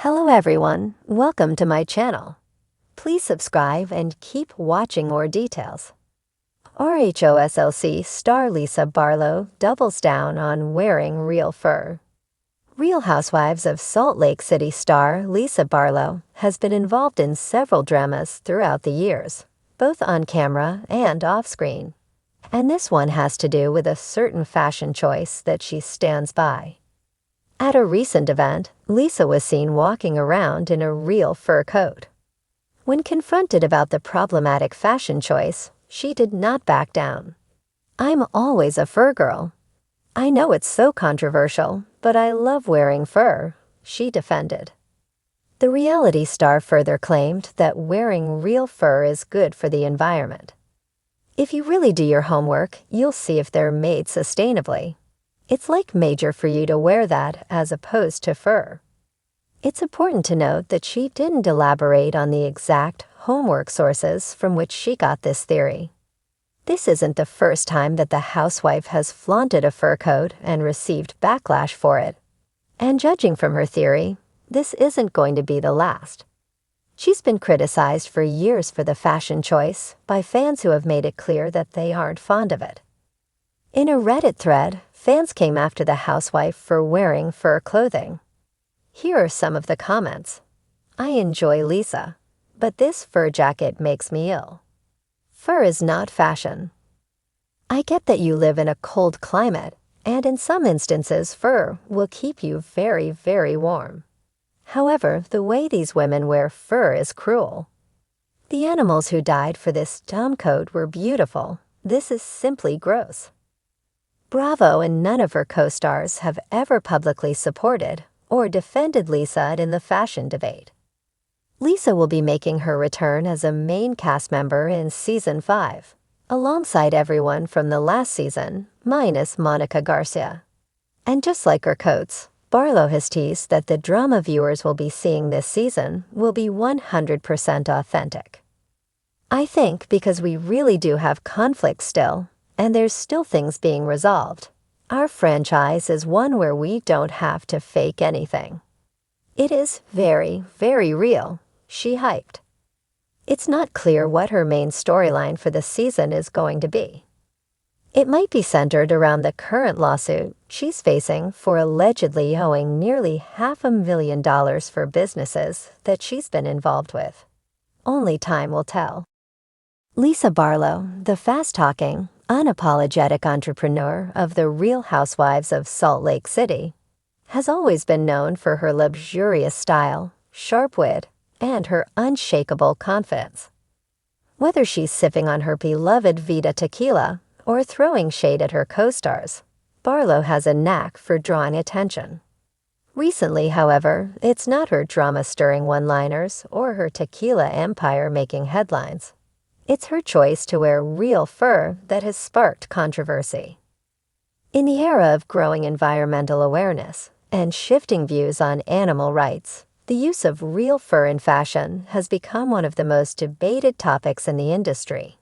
Hello everyone, welcome to my channel. Please subscribe and keep watching more details. RHOSLC star Lisa Barlow doubles down on wearing real fur. Real Housewives of Salt Lake City star Lisa Barlow has been involved in several dramas throughout the years, both on camera and off-screen. And this one has to do with a certain fashion choice that she stands by. At a recent event, Lisa was seen walking around in a real fur coat. When confronted about the problematic fashion choice, she did not back down. "I'm always a fur girl. I know it's so controversial, but I love wearing fur," she defended. The reality star further claimed that wearing real fur is good for the environment. "If you really do your homework, you'll see if they're made sustainably. It's like major for you to wear that as opposed to fur." It's important to note that she didn't elaborate on the exact homework sources from which she got this theory. This isn't the first time that the housewife has flaunted a fur coat and received backlash for it. And judging from her theory, this isn't going to be the last. She's been criticized for years for the fashion choice by fans who have made it clear that they aren't fond of it. In a Reddit thread, fans came after the housewife for wearing fur clothing. Here are some of the comments. "I enjoy Lisa, but this fur jacket makes me ill. Fur is not fashion. I get that you live in a cold climate, and in some instances fur will keep you very, very warm. However, the way these women wear fur is cruel. The animals who died for this dumb coat were beautiful. This is simply gross." Bravo and none of her co-stars have ever publicly supported or defended Lisa in the fashion debate. Lisa will be making her return as a main cast member in Season 5, alongside everyone from the last season, minus Monica Garcia. And just like her coats, Barlow has teased that the drama viewers will be seeing this season will be 100% authentic. "I think because we really do have conflict still, and there's still things being resolved, our franchise is one where we don't have to fake anything. It is very, very real," she hyped. It's not clear what her main storyline for the season is going to be. It might be centered around the current lawsuit she's facing for allegedly owing nearly $500,000 for businesses that she's been involved with. Only time will tell. Lisa Barlow, the fast-talking, unapologetic entrepreneur of the Real Housewives of Salt Lake City, has always been known for her luxurious style, sharp wit, and her unshakable confidence. Whether she's sipping on her beloved Vida tequila or throwing shade at her co-stars, Barlow has a knack for drawing attention. Recently, however, it's not her drama-stirring one-liners or her tequila empire making headlines. It's her choice to wear real fur that has sparked controversy. In the era of growing environmental awareness and shifting views on animal rights, the use of real fur in fashion has become one of the most debated topics in the industry.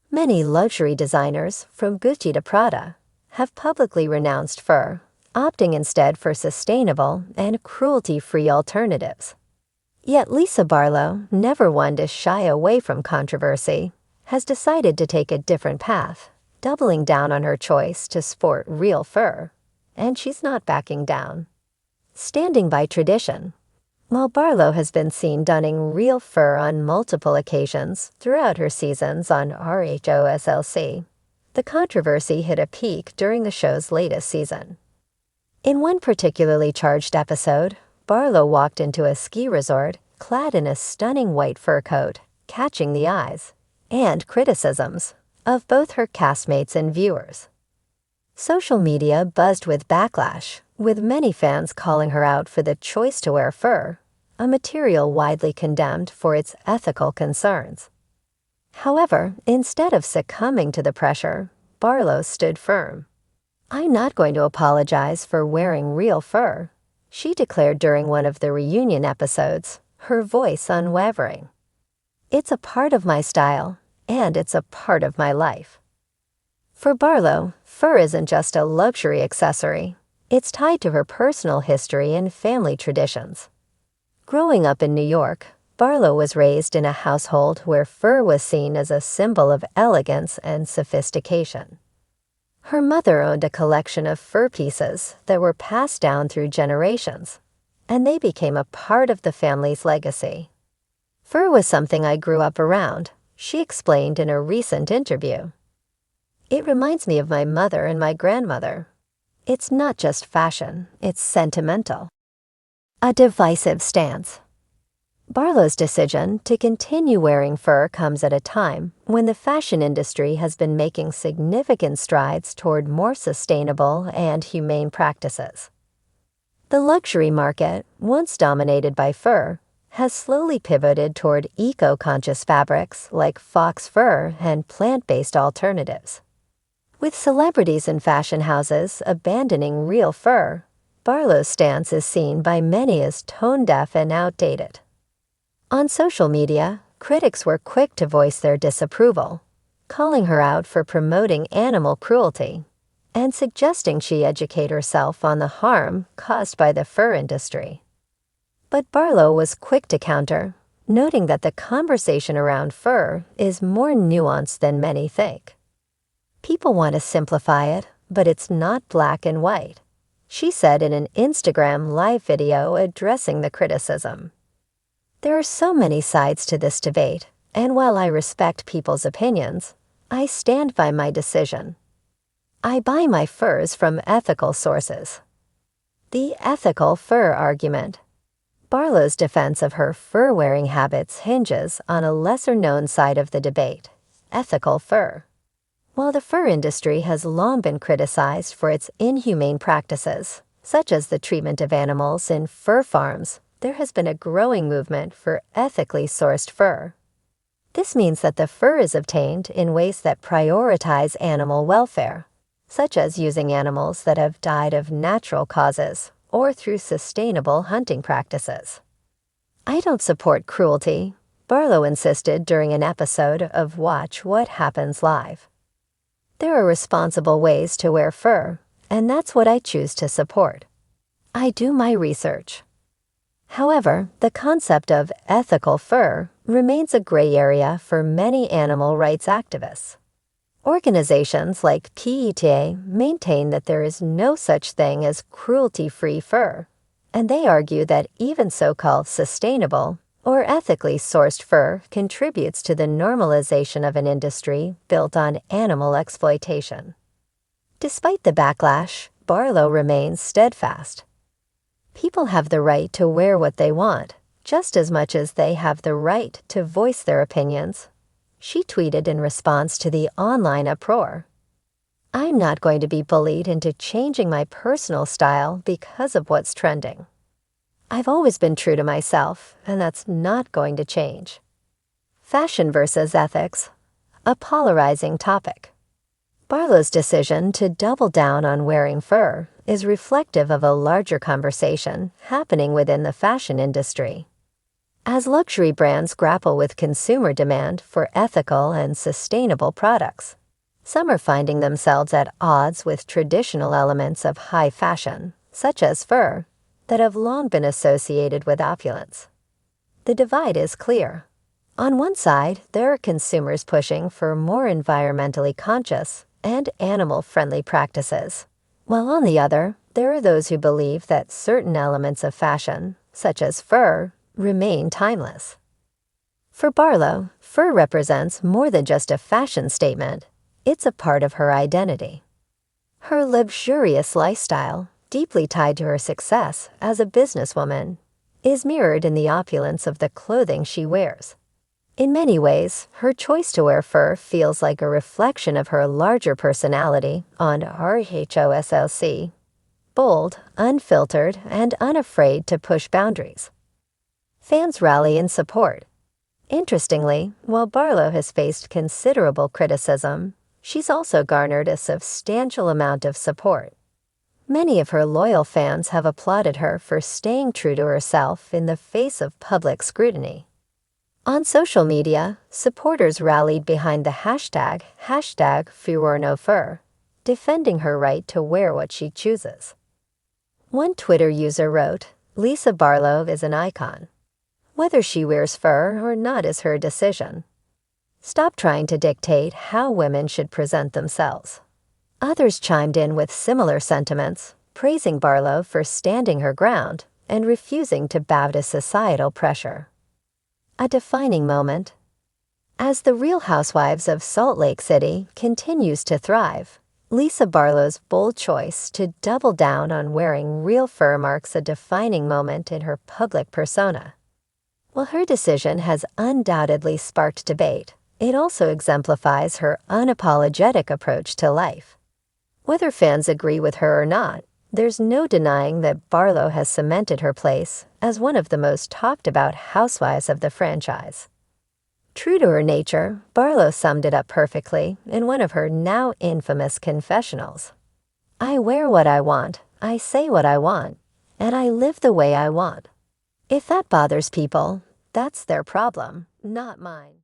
Many luxury designers, from Gucci to Prada, have publicly renounced fur, opting instead for sustainable and cruelty-free alternatives. Yet Lisa Barlow, never one to shy away from controversy, has decided to take a different path, doubling down on her choice to sport real fur, and she's not backing down. Standing by tradition. While Barlow has been seen donning real fur on multiple occasions throughout her seasons on RHOSLC, the controversy hit a peak during the show's latest season. In one particularly charged episode, Barlow walked into a ski resort clad in a stunning white fur coat, catching the eyes and criticisms of both her castmates and viewers. Social media buzzed with backlash, with many fans calling her out for the choice to wear fur, a material widely condemned for its ethical concerns. However, instead of succumbing to the pressure, Barlow stood firm. "I'm not going to apologize for wearing real fur," she declared during one of the reunion episodes, her voice unwavering. "It's a part of my style, and it's a part of my life." For Barlow, fur isn't just a luxury accessory. It's tied to her personal history and family traditions. Growing up in New York, Barlow was raised in a household where fur was seen as a symbol of elegance and sophistication. Her mother owned a collection of fur pieces that were passed down through generations, and they became a part of the family's legacy. Fur was something I grew up around, she explained in a recent interview. It reminds me of my mother and my grandmother. It's not just fashion, it's sentimental. A divisive stance. Barlow's decision to continue wearing fur comes at a time when the fashion industry has been making significant strides toward more sustainable and humane practices. The luxury market, once dominated by fur, has slowly pivoted toward eco-conscious fabrics like fox fur and plant-based alternatives. With celebrities and fashion houses abandoning real fur, Barlow's stance is seen by many as tone-deaf and outdated. On social media, critics were quick to voice their disapproval, calling her out for promoting animal cruelty and suggesting she educate herself on the harm caused by the fur industry. But Barlow was quick to counter, noting that the conversation around fur is more nuanced than many think. People want to simplify it, but it's not black and white, she said in an Instagram live video addressing the criticism. There are so many sides to this debate, and while I respect people's opinions, I stand by my decision. I buy my furs from ethical sources. The ethical fur argument. Barlow's defense of her fur-wearing habits hinges on a lesser-known side of the debate, ethical fur. While the fur industry has long been criticized for its inhumane practices, such as the treatment of animals in fur farms, there has been a growing movement for ethically sourced fur. This means that the fur is obtained in ways that prioritize animal welfare, such as using animals that have died of natural causes or through sustainable hunting practices. I don't support cruelty, Barlow insisted during an episode of Watch What Happens Live. There are responsible ways to wear fur, and that's what I choose to support. I do my research. However, the concept of ethical fur remains a gray area for many animal rights activists. Organizations like PETA maintain that there is no such thing as cruelty-free fur, and they argue that even so-called sustainable or ethically sourced fur contributes to the normalization of an industry built on animal exploitation. Despite the backlash, Barlow remains steadfast. People have the right to wear what they want, just as much as they have the right to voice their opinions, she tweeted in response to the online uproar. I'm not going to be bullied into changing my personal style because of what's trending. I've always been true to myself, and that's not going to change. Fashion versus ethics, a polarizing topic. Barlow's decision to double down on wearing fur is reflective of a larger conversation happening within the fashion industry. As luxury brands grapple with consumer demand for ethical and sustainable products, some are finding themselves at odds with traditional elements of high fashion, such as fur, that have long been associated with opulence. The divide is clear. On one side, there are consumers pushing for more environmentally conscious and animal-friendly practices, while on the other, there are those who believe that certain elements of fashion, such as fur, remain timeless. For Barlow, fur represents more than just a fashion statement. It's a part of her identity. Her luxurious lifestyle, deeply tied to her success as a businesswoman, is mirrored in the opulence of the clothing she wears. In many ways, her choice to wear fur feels like a reflection of her larger personality on RHOSLC, bold, unfiltered, and unafraid to push boundaries. Fans rally in support. Interestingly, while Barlow has faced considerable criticism, she's also garnered a substantial amount of support. Many of her loyal fans have applauded her for staying true to herself in the face of public scrutiny. On social media, supporters rallied behind the hashtag #FurorNoFur, defending her right to wear what she chooses. One Twitter user wrote, "Lisa Barlow is an icon. Whether she wears fur or not is her decision. Stop trying to dictate how women should present themselves. Others chimed in with similar sentiments, praising Barlow for standing her ground and refusing to bow to societal pressure. A defining moment. As the Real Housewives of Salt Lake City continues to thrive, Lisa Barlow's bold choice to double down on wearing real fur marks a defining moment in her public persona. While her decision has undoubtedly sparked debate, it also exemplifies her unapologetic approach to life. Whether fans agree with her or not, there's no denying that Barlow has cemented her place as one of the most talked about housewives of the franchise. True to her nature, Barlow summed it up perfectly in one of her now infamous confessionals. "I wear what I want, I say what I want, and I live the way I want. If that bothers people, that's their problem, not mine."